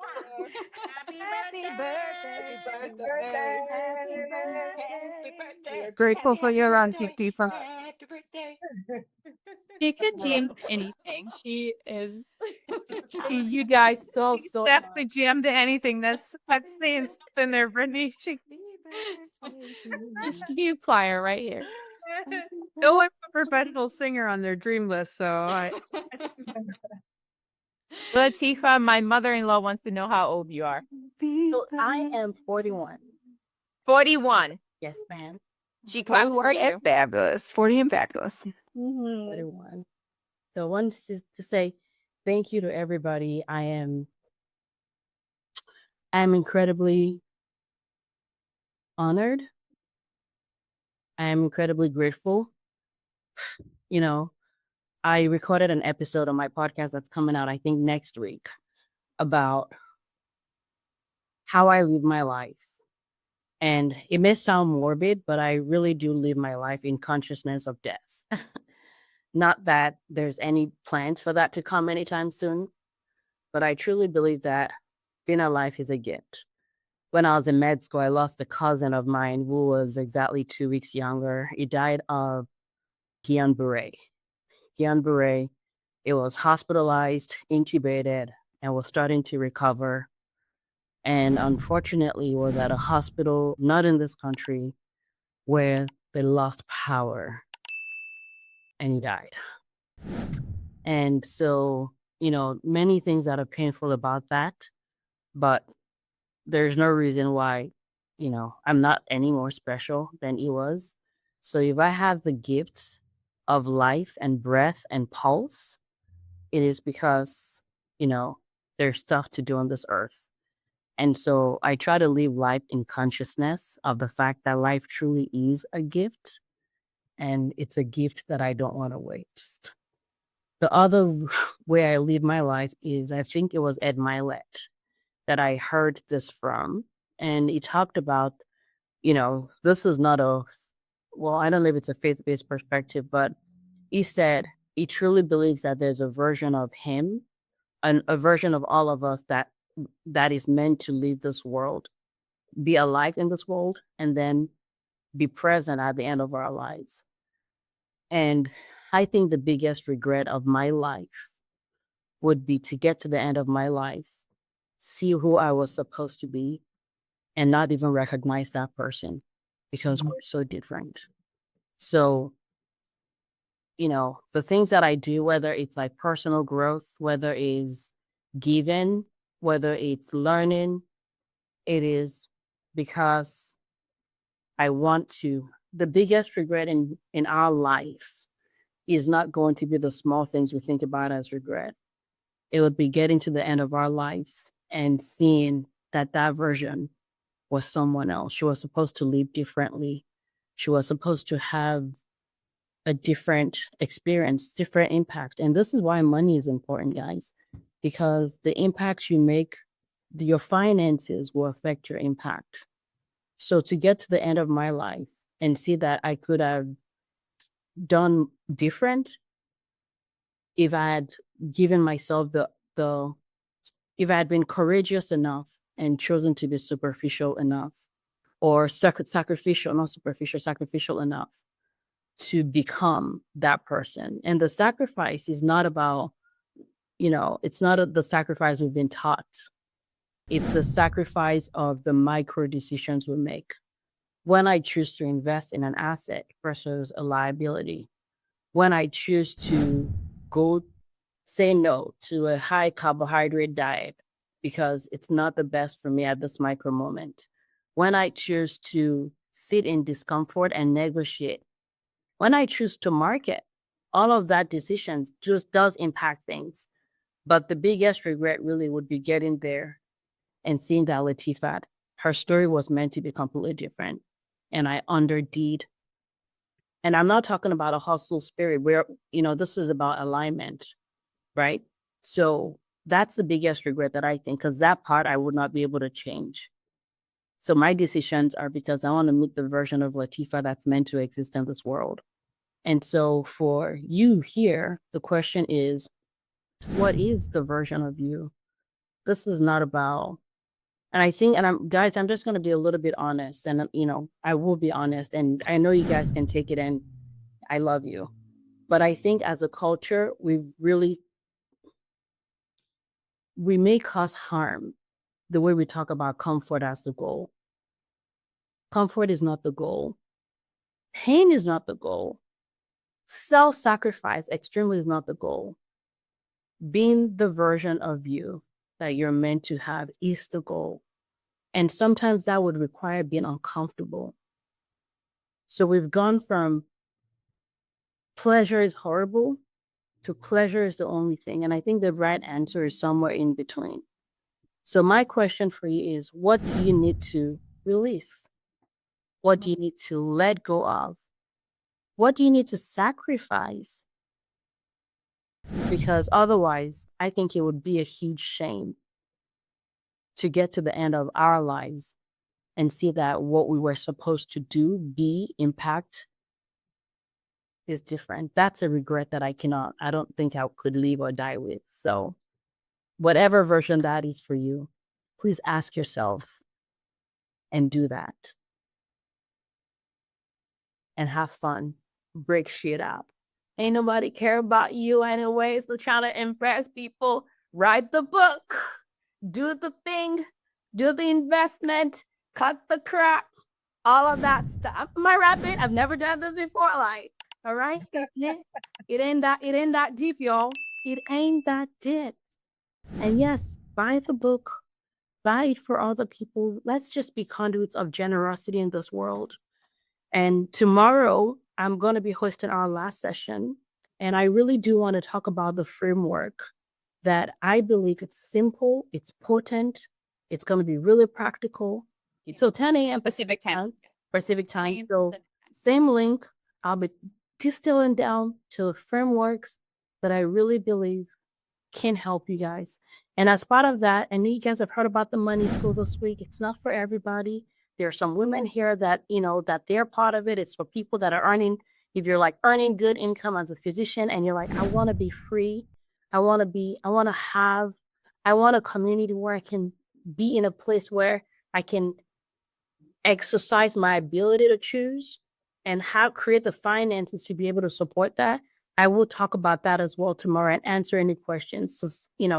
Happy birthday. Happy birthday. Happy birthday. Grateful for your auntie from Happy birthday. She could jam anything. She is. you guys so definitely jam to anything. That's saying something there, Brittany. Just cue choir right here. No one's a professional singer on their dream list, so I. Latifat, my mother-in-law wants to know how old you are. So I am 41. 41. Yes, ma'am. She clapped for you. Fabulous. 40 and fabulous. 41. So I wanted to say thank you to everybody. I'm incredibly honored. I am incredibly grateful. You know, I recorded an episode on my podcast that's coming out, I think, next week about how I live my life. And it may sound morbid, but I really do live my life in consciousness of death. Not that there's any plans for that to come anytime soon, but I truly believe that being alive is a gift. when I was in med school, I lost a cousin of mine who was exactly 2 weeks younger. He died of Guillain-Barré. Guillain-Barré, it was hospitalized, intubated, and was starting to recover. And unfortunately, he was at a hospital, not in this country, where they lost power and he died. And so, many things that are painful about that, but there's no reason why, I'm not any more special than he was. So if I have the gifts of life and breath and pulse, it is because, there's stuff to do on this earth. And so I try to live life in consciousness of the fact that life truly is a gift, and it's a gift that I don't want to waste. The other way I live my life is, I think it was Ed Milet that I heard this from, and he talked about, this is not I don't know if it's a faith-based perspective, but he said he truly believes that there's a version of him and a version of all of us that is meant to leave this world, be alive in this world, and then be present at the end of our lives. And I think the biggest regret of my life would be to get to the end of my life, see who I was supposed to be, and not even recognize that person because we're so different. So, the things that I do, whether it's like personal growth, whether it's giving, whether it's learning, it is because I want to. The biggest regret in our life is not going to be the small things we think about as regret. It would be getting to the end of our lives and seeing that version was someone else. She was supposed to live differently. She was supposed to have a different experience, different impact. And this is why money is important, guys, because the impact you make, your finances will affect your impact. So to get to the end of my life and see that I could have done different if I had given myself if I had been courageous enough and chosen to be superficial enough, or sacrificial enough to become that person. And the sacrifice is not about, it's not the sacrifice we've been taught. It's the sacrifice of the micro decisions we make. When I choose to invest in an asset versus a liability, when I choose to say no to a high carbohydrate diet because it's not the best for me at this micro moment, when I choose to sit in discomfort and negotiate, when I choose to market, all of that decisions just does impact things. But the biggest regret really would be getting there and seeing that Latifat, her story was meant to be completely different. And I underdid. And I'm not talking about a hustle spirit where, this is about alignment, right? So that's the biggest regret that I think, because that part I would not be able to change. So my decisions are because I want to meet the version of Latifat that's meant to exist in this world. And so for you here, the question is, what is the version of you? This is not about, and I think, and I'm just going to be a little bit honest, and, I will be honest, and I know you guys can take it, and I love you. But I think as a culture, we may cause harm the way we talk about comfort as the goal. Comfort is not the goal. Pain is not the goal. Self-sacrifice extremely is not the goal. Being the version of you that you're meant to have is the goal. And sometimes that would require being uncomfortable. So we've gone from pleasure is horrible to pleasure is the only thing. And I think the right answer is somewhere in between. So my question for you is, what do you need to release? What do you need to let go of? What do you need to sacrifice? Because otherwise, I think it would be a huge shame to get to the end of our lives and see that what we were supposed to do, be, impact, is different. That's a regret that I don't think I could live or die with. So whatever version that is for you, please ask yourself, and do that. And have fun. Break shit up. Ain't nobody care about you anyway, so trying to impress people. Write the book. Do the thing. Do the investment. Cut the crap. All of that stuff. Am I rapping? I've never done this before. Like, all right? It ain't that deep, y'all. It ain't that deep. And yes, buy the book. Buy it for other people. Let's just be conduits of generosity in this world. And tomorrow, I'm going to be hosting our last session. And I really do want to talk about the framework that I believe it's simple, it's potent, it's going to be really practical. So 10 a.m. Pacific time. Pacific time. So same link. I'll be distilling down to frameworks that I really believe can help you guys. And as part of that, I know you guys have heard about the money school this week. It's not for everybody. There are some women here that, that they're part of it. It's for people that are earning, if you're like earning good income as a physician and you're like, I want to be free. I want a community where I can be in a place where I can exercise my ability to choose and create the finances to be able to support that. I will talk about that as well tomorrow and answer any questions. So,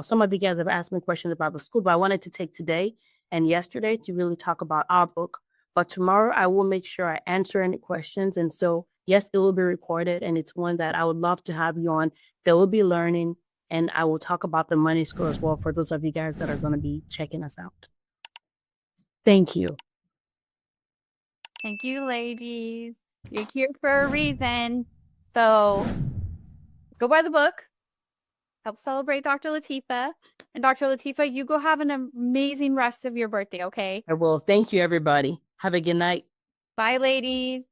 some of you guys have asked me questions about the school, but I wanted to take today and yesterday to really talk about our book. But tomorrow I will make sure I answer any questions. And so, yes, it will be recorded and it's one that I would love to have you on. There will be learning and I will talk about the money school as well for those of you guys that are going to be checking us out. Thank you. Thank you, ladies. You're here for a reason. So go buy the book. Help celebrate Dr. Latifat. And Dr. Latifat, you go have an amazing rest of your birthday, okay? I will. Thank you, everybody. Have a good night. Bye, ladies.